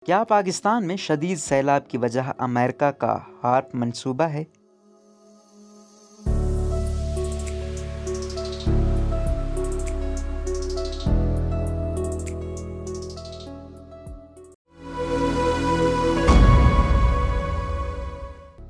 کیا پاکستان میں شدید سیلاب کی وجہ امریکہ کا ہارپ منصوبہ ہے؟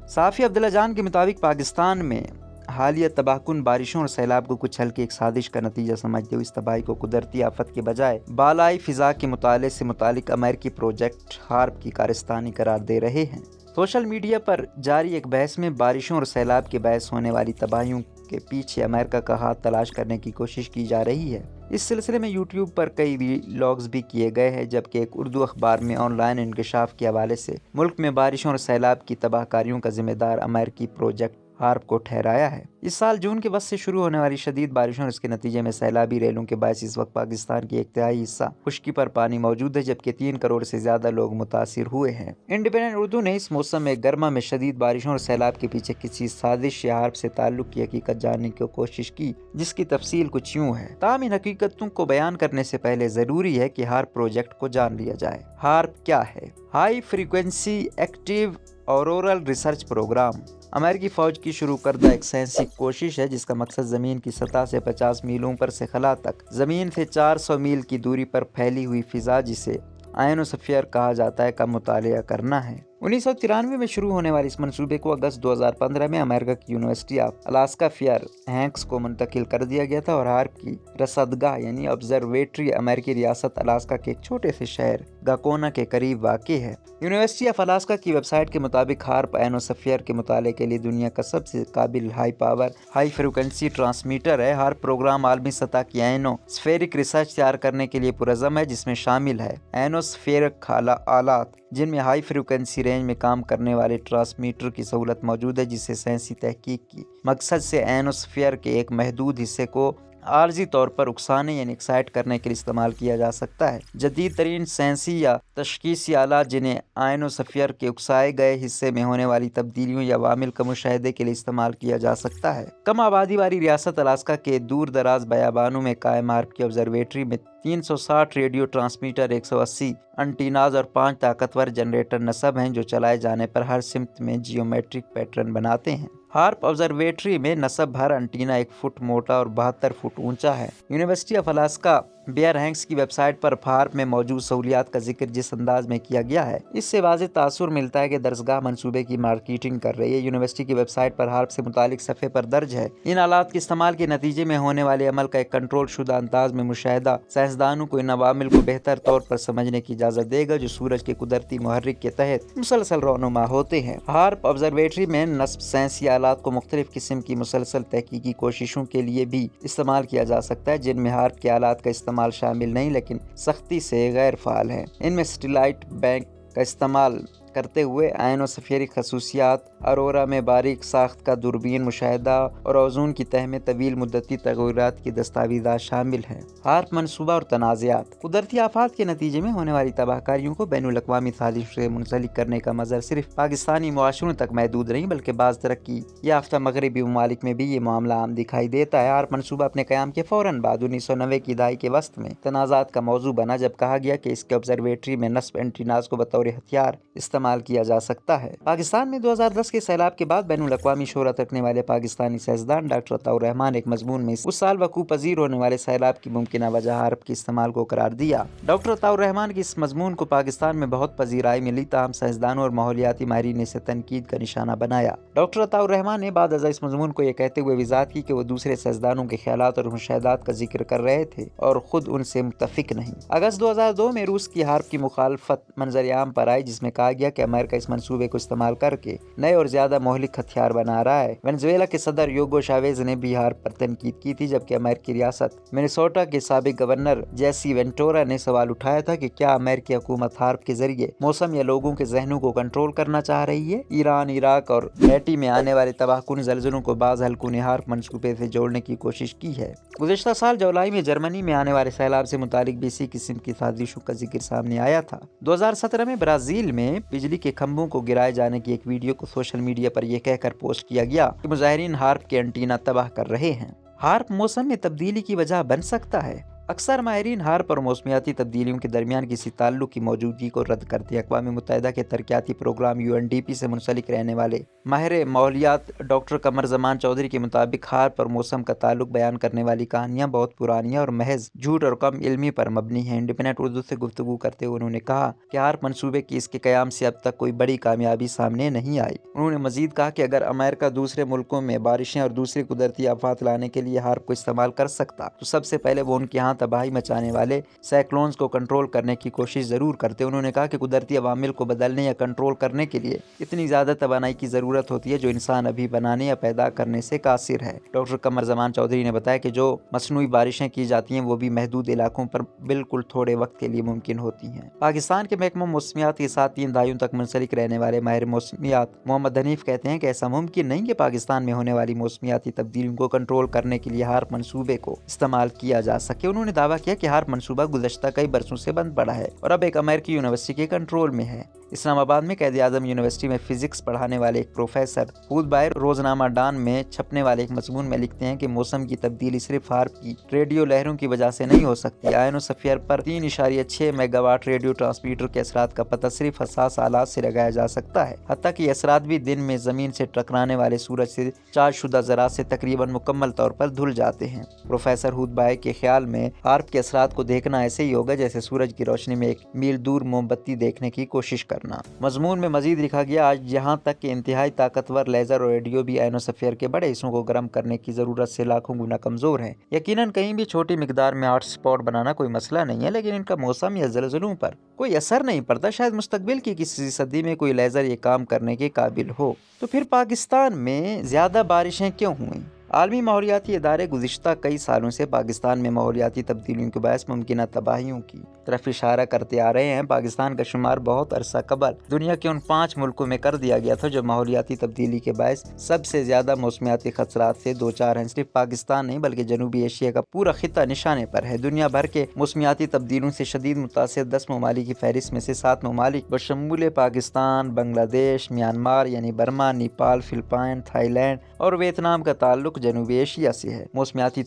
صحافی عبداللہ جان کے مطابق پاکستان میں حالیہ تباہ کن بارشوں اور سیلاب کو کچھ ہلکی ایک سازش کا نتیجہ سمجھتے ہوئے اس تباہی کو قدرتی آفت کے بجائے بالائی فضا کے مطالعے سے متعلق امریکی پروجیکٹ ہارپ کی کارستانی قرار دے رہے ہیں۔ سوشل میڈیا پر جاری ایک بحث میں بارشوں اور سیلاب کے باعث ہونے والی تباہیوں کے پیچھے امریکہ کا ہاتھ تلاش کرنے کی کوشش کی جا رہی ہے۔ اس سلسلے میں یوٹیوب پر کئی ولاگز بھی کیے گئے ہیں، جبکہ ایک اردو اخبار میں آن لائن انکشاف کے حوالے سے ملک میں بارشوں اور سیلاب کی تباہ کاریوں کا ذمہ دار امریکی پروجیکٹ ہارپ کو ٹھہرایا ہے۔ اس سال جون کے وسط سے شروع ہونے والی شدید بارشوں اور اس کے نتیجے میں سیلابی ریلوں کے باعث اس وقت پاکستان کی ایک تہائی حصہ خشکی پر پانی موجود ہے، جبکہ 3 کروڑ سے زیادہ لوگ متاثر ہوئے ہیں۔ انڈیپینڈنٹ اردو نے اس موسم گرما میں شدید بارشوں اور سیلاب کے پیچھے کسی سازش یا ہارپ سے تعلق کی حقیقت جاننے کی کوشش کی، جس کی تفصیل کچھ یوں ہے۔ تاہم ان حقیقتوں کو بیان کرنے سے پہلے ضروری ہے کہ ہارپ پروجیکٹ کو جان لیا جائے۔ ہارپ کیا ہے؟ High frequency active auroral research program امریکی فوج کی شروع کردہ ایک سائنسی کوشش ہے، جس کا مقصد زمین کی سطح سے 50 میل اوپر سے خلا تک زمین سے 400 میل کی دوری پر پھیلی ہوئی فضا، جسے آئنوسفیئر کہا جاتا ہے، کا مطالعہ کرنا ہے۔ 1993 میں شروع ہونے والے اس منصوبے کو اگست 2015 میں امریکہ کی university of Alaska Fairbanks کو منتقل کر دیا گیا تھا، اور ہارپ کی رصدگاہ یعنی آبزرویٹری امریکی ریاست الاسکا کے ایک چھوٹے سے شہر گاکونا کے قریب واقع ہے۔ یونیورسٹی آف الاسکا کی ویب سائٹ کے مطابق ہارپ آئنوسفیئر کے مطالعے کے لیے دنیا کا سب سے قابل high power high frequency transmitter ہے۔ ہارپ پروگرام عالمی سطح کی آئنوسفیرک ریسرچ تیار کرنے کے لیے پرعزم ہے، جس میں شامل ہے آئنوسفیرک آلات جن میں ہائی فریکوینسی رینج میں کام کرنے والے ٹرانسمیٹر کی سہولت موجود ہے، جسے سائنسی تحقیق کی مقصد سے آئنوسفیئر کے ایک محدود حصے کو عارضی طور پر اکسانے یعنی ایکسائٹ کرنے کے لیے استعمال کیا جا سکتا ہے۔ جدید ترین سائنسی یا تشخیصی آلات جنہیں آئنوسفیئر کے اکسائے گئے حصے میں ہونے والی تبدیلیوں یا عوامل کا مشاہدے کے لیے استعمال کیا جا سکتا ہے۔ کم آبادی والی ریاست الاسکا کے دور دراز بیابانوں میں قائم ہارپ کی آبزرویٹری میں 360 ریڈیو ٹرانسمیٹر، 180 انٹیناز اور 5 طاقتور جنریٹر نصب ہیں، جو چلائے جانے پر ہر سمت میں جیومیٹرک پیٹرن بناتے ہیں۔ ہارپ آبزرویٹری میں نصب ہر انٹینا 1 فٹ موٹا اور 72 فٹ اونچا ہے۔ University of Alaska Fairbanks کی ویب سائٹ پر ہارپ میں موجود سہولیات کا ذکر جس انداز میں کیا گیا ہے، اس سے واضح تاثر ملتا ہے کہ درسگاہ منصوبے کی مارکیٹنگ کر رہی ہے۔ یونیورسٹی کی ویب سائٹ پر ہارپ سے متعلق صفحے پر درج ہے: ان آلات کے استعمال کے نتیجے میں ہونے والے عمل کا ایک کنٹرول شدہ انداز میں مشاہدہ سائنسدانوں کو ان عوامل کو بہتر طور پر سمجھنے کی اجازت دے گا جو سورج کے قدرتی محرک کے تحت مسلسل رونما ہوتے ہیں۔ ہارپ آبزرویٹری میں نصب سائنسی آلات کو مختلف قسم کی مسلسل تحقیقی کوششوں کے لیے بھی استعمال کیا جا سکتا ہے، جن میں ہارپ کے آلات کا استعمال شامل نہیں لیکن سختی سے غیر فعال ہے۔ ان میں سیٹلائٹ بینک کا استعمال کرتے ہوئے آئنوسفیرک خصوصیات، اورورا میں باریک ساخت کا دوربین مشاہدہ اور اوزون کی تہ میں طویل مدتی تغیرات کی دستاویزات شامل ہیں۔ ہارپ منصوبہ اور تنازعات: قدرتی آفات کے نتیجے میں ہونے والی تباہ کاریوں کو بین الاقوامی سازش سے منسلک کرنے کا منظر صرف پاکستانی معاشروں تک محدود نہیں بلکہ بعض ترقی یافتہ مغربی ممالک میں بھی یہ معاملہ عام دکھائی دیتا ہے۔ ہارپ منصوبہ اپنے قیام کے فوراً بعد 1990 کی دہائی کے وسط میں تنازعات کا موضوع بنا، جب کہا گیا کہ اس کے آبزرویٹری میں نصب اینٹیناز کو بطور ہتھیار استعمال کیا جا سکتا ہے۔ پاکستان میں 2010 کے سیلاب کے بعد بین الاقوامی شہرت رکھنے والے پاکستانی سائنسدان ڈاکٹر عطاء الرحمن ایک مضمون میں اس سال وقوع پذیر ہونے والے سیلاب کی ممکنہ وجہ ہارپ کے استعمال کو قرار دیا۔ ڈاکٹر عطاء الرحمن کی اس مضمون کو پاکستان میں بہت پذیرائی ملی، تاہم سائنسدانوں اور ماحولیاتی ماہرین نے اسے تنقید کا نشانہ بنایا۔ ڈاکٹر عطاء الرحمن نے بعد ازاں اس مضمون کو یہ کہتے ہوئے وضاحت کی کہ وہ دوسرے سائنسدانوں کے خیالات اور مشاہدات کا ذکر کر رہے تھے اور خود ان سے متفق نہیں۔ اگست 2002 میں روس کی ہارپ کی مخالفت منظر عام پر آئی، جس میں کہا گیا کہ امریکہ اس منصوبے کو استعمال کر کے نئے اور زیادہ مہلک ہتھیار بنا رہا ہے۔ وینزویلا کے صدر یوگو شاویز نے بھی ہارپ پر تنقید کی تھی، جبکہ امریکی ریاست منیسوٹا کے سابق گورنر جیسی وینٹورا نے سوال اٹھایا تھا کہ کیا امریکی حکومت ہارپ کے ذریعے موسم یا لوگوں کے ذہنوں کو کنٹرول کرنا چاہ رہی ہے۔ ایران، عراق اور ہیٹی میں آنے والے تباہ کن زلزلوں کو بعض حلقوں نے ہارپ منصوبے سے جوڑنے کی کوشش کی ہے۔ گزشتہ سال جولائی میں جرمنی میں آنے والے سیلاب سے متعلق بھی اسی قسم کی سازشوں کا ذکر سامنے آیا تھا۔ 2017 میں برازیل میں بجلی کے کھمبوں کو گرائے جانے کی ایک ویڈیو کو سوشل میڈیا پر یہ کہہ کر پوسٹ کیا گیا کہ مظاہرین ہارپ کے انٹینا تباہ کر رہے ہیں۔ ہارپ موسم میں تبدیلی کی وجہ بن سکتا ہے۔ اکثر ماہرین ہارپ اور موسمیاتی تبدیلیوں کے درمیان کسی تعلق کی موجودگی کو رد کرتے ہیں۔ اقوام متحدہ کے ترقیاتی پروگرام UNDP سے منسلک رہنے والے ماہر ماحولیات ڈاکٹر قمر زمان چودھری کے مطابق ہارپ اور موسم کا تعلق بیان کرنے والی کہانیاں بہت پرانی اور محض جھوٹ اور کم علمی پر مبنی ہیں۔ انڈیپینڈنٹ اردو سے گفتگو کرتے ہوئے انہوں نے کہا کہ ہارپ منصوبے کی اس کے قیام سے اب تک کوئی بڑی کامیابی سامنے نہیں آئی۔ انہوں نے مزید کہا کہ اگر امریکہ دوسرے ملکوں میں بارشیں اور دوسری قدرتی آفات لانے کے لیے ہارپ کو استعمال کر سکتا تو سب سے پہلے وہ ان کے ہاں تباہی مچانے والے سائیکلونز کو کنٹرول کرنے کی کوشش ضرور کرتے۔ انہوں نے کہا کہ قدرتی عوامل کو بدلنے یا کنٹرول کرنے کے لیے اتنی زیادہ توانائی کی ضرورت ہوتی ہے جو انسان ابھی بنانے یا پیدا کرنے سے قاصر ہے۔ ڈاکٹر قمر زمان چودھری نے بتایا کہ جو مصنوعی بارشیں کی جاتی ہیں وہ بھی محدود علاقوں پر بالکل تھوڑے وقت کے لیے ممکن ہوتی ہیں۔ پاکستان کے محکمہ موسمیات کے ساتھ 3 دہائیوں تک منسلک رہنے والے ماہر موسمیات محمد حنیف کہتے ہیں کہ ایسا ممکن نہیں کہ پاکستان میں ہونے والی موسمیاتی تبدیلیوں کو کنٹرول کرنے کے لیے ہارپ منصوبے کو استعمال کیا جا سکے۔ انہوں نے دعویٰ کیا کہ ہارپ منصوبہ گزشتہ کئی برسوں سے بند پڑا ہے اور اب ایک امریکی یونیورسٹی کے کنٹرول میں ہے۔ اسلام آباد میں قائد اعظم یونیورسٹی میں فزکس پڑھانے والے ایک پروفیسر خود بائر روزنامہ ڈان میں چھپنے والے ایک مضمون میں لکھتے ہیں کہ موسم کی تبدیلی صرف ہارپ کی ریڈیو لہروں کی وجہ سے نہیں ہو سکتی۔ Ionosphere per 3.6 mega what radio transmitter کے اثرات کا پتہ صرف حساس آلات سے لگایا جا سکتا ہے، حتیٰ کہ یہ اثرات بھی دن میں زمین سے ٹکرانے والے سورج سے چارج شدہ ذرات سے تقریباً مکمل طور پر دھل جاتے ہیں۔ پروفیسر ہود بائے کے خیال میں ہارپ کے اثرات کو دیکھنا ایسے ہی ہوگا جیسے سورج کی روشنی میں ایک میل دور موم بتی دیکھنے کی کوشش کرنا۔ مضمون میں مزید لکھا گیا، آج یہاں تک کہ انتہائی طاقتور لیزر اور ریڈیو بھی آئنوسفیئر کے بڑے حصوں کو گرم کرنے کی ضرورت سے لاکھوں گنا کمزور ہیں۔ یقیناً کہیں بھی چھوٹی مقدار میں ہاٹ اسپاٹ بنانا کوئی مسئلہ نہیں ہے، لیکن ان کا موسم یا زلزلوں پر کوئی اثر نہیں پڑتا۔ شاید مستقبل کی کسی صدی میں کوئی لیزر یہ کام کرنے کے قابل ہو۔ تو پھر پاکستان میں زیادہ بارشیں کیوں ہوئیں؟ عالمی ماحولیاتی ادارے گزشتہ کئی سالوں سے پاکستان میں ماحولیاتی تبدیلیوں کے باعث ممکنہ تباہیوں کی طرف اشارہ کرتے آ رہے ہیں۔ پاکستان کا شمار بہت عرصہ قبل دنیا کے ان 5 ملکوں میں کر دیا گیا تھا جو ماحولیاتی تبدیلی کے باعث سب سے زیادہ موسمیاتی خطرات سے دوچار ہیں۔ صرف پاکستان نہیں بلکہ جنوبی ایشیا کا پورا خطہ نشانے پر ہے۔ دنیا بھر کے موسمیاتی تبدیلیوں سے شدید متاثر 10 ممالک کی فہرست میں سے 7 ممالک بشمول پاکستان، بنگلہ دیش، میانمار یعنی Burma, Nepal, Philippines, Thailand اور ویتنام کا تعلق جنوبی ایشیا سے ہے۔ موسمیاتی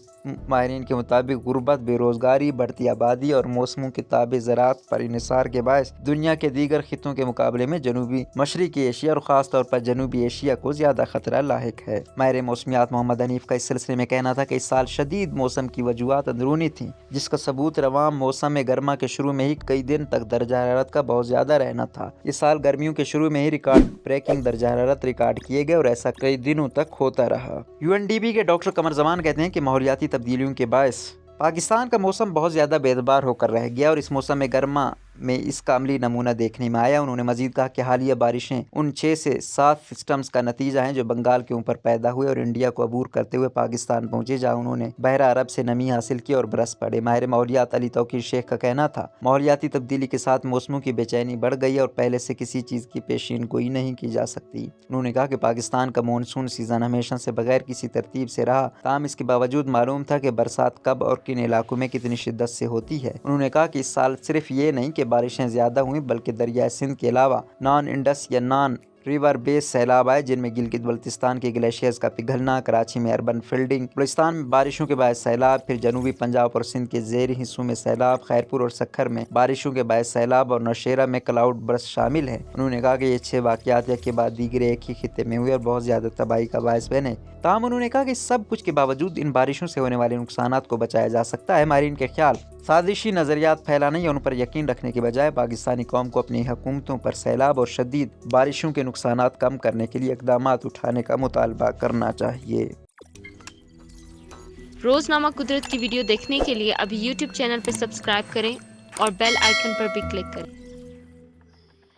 ماہرین کے مطابق غربت، بے روزگاری، بڑھتی آبادی اور موسموں کے تابع زراعت پر انحصار کے باعث دنیا کے دیگر خطوں کے مقابلے میں جنوبی مشرقی ایشیا اور خاص طور پر جنوبی ایشیا کو زیادہ خطرہ لاحق ہے۔ ماہر موسمیات محمد حنیف کا اس سلسلے میں کہنا تھا کہ اس سال شدید موسم کی وجوہات اندرونی تھیں، جس کا ثبوت رواں موسم گرما کے شروع میں ہی کئی دن تک درجہ حرارت کا بہت زیادہ رہنا تھا۔ اس سال گرمیوں کے شروع میں ہی ریکارڈ بریکنگ درجہ حرارت ریکارڈ کیے گئے اور ایسا کئی دنوں تک ہوتا رہا۔ UNDP کے ڈاکٹر قمر زمان کہتے ہیں کہ ماحولیاتی تبدیلیوں کے باعث پاکستان کا موسم بہت زیادہ بے اعتبار ہو کر رہ گیا اور اس موسم گرما میں اس کا عملی نمونہ دیکھنے میں آیا۔ انہوں نے مزید کہا کہ حالیہ بارشیں ان 6 سے 7 سسٹمز کا نتیجہ ہیں جو بنگال کے اوپر پیدا ہوئے اور انڈیا کو عبور کرتے ہوئے پاکستان پہنچے، جہاں انہوں نے بحیرہ عرب سے نمی حاصل کی اور برس پڑے۔ ماہر ماحولیات علی توقیر شیخ کا کہنا تھا، ماحولیاتی تبدیلی کے ساتھ موسموں کی بے چینی بڑھ گئی اور پہلے سے کسی چیز کی پیشین گوئی نہیں کی جا سکتی۔ انہوں نے کہا کہ پاکستان کا مونسون سیزن ہمیشہ سے بغیر کسی ترتیب سے رہا، تاہم اس کے باوجود معلوم تھا کہ برسات کب اور کن علاقوں میں کتنی شدت سے ہوتی ہے۔ انہوں نے کہا کہ اس سال صرف یہ نہیں کہ بارشیں زیادہ ہوئیں بلکہ دریائے سندھ کے علاوہ نان انڈس یا نان ریور بیس سیلاب آئے، جن میں گلگت بلتستان کے گلیشیئرز کا پگھلنا، کراچی میں اربن فلڈنگ، بلوچستان میں بارشوں کے باعث سیلاب، پھر جنوبی پنجاب اور سندھ کے زیریں حصوں میں سیلاب، خیرپور اور سکھر میں بارشوں کے باعث سیلاب اور نوشیرہ میں کلاؤڈ برس شامل ہیں۔ انہوں نے کہا کہ یہ 6 واقعات ایک کے بعد دیگرے ایک ہی خطے میں ہوئے اور بہت زیادہ تباہی کا باعث بنے۔ تاہم انہوں نے کہا کہ اس سب کچھ کے باوجود ان بارشوں سے ہونے والے نقصانات کو بچایا جا سکتا ہے۔ ماہرین کے خیال سازشی نظریات پھیلانے یا ان پر یقین رکھنے کے بجائے پاکستانی قوم کو اپنی حکومتوں پر سیلاب اور شدید بارشوں کے نقصانات کم کرنے کے لیے اقدامات اٹھانے کا مطالبہ کرنا چاہیے۔ روزنامہ قدرت کی ویڈیو دیکھنے کے لیے ابھی YouTube چینل پر سبسکرائب کریں اور بیل آئیکن پر بھی کلک کریں۔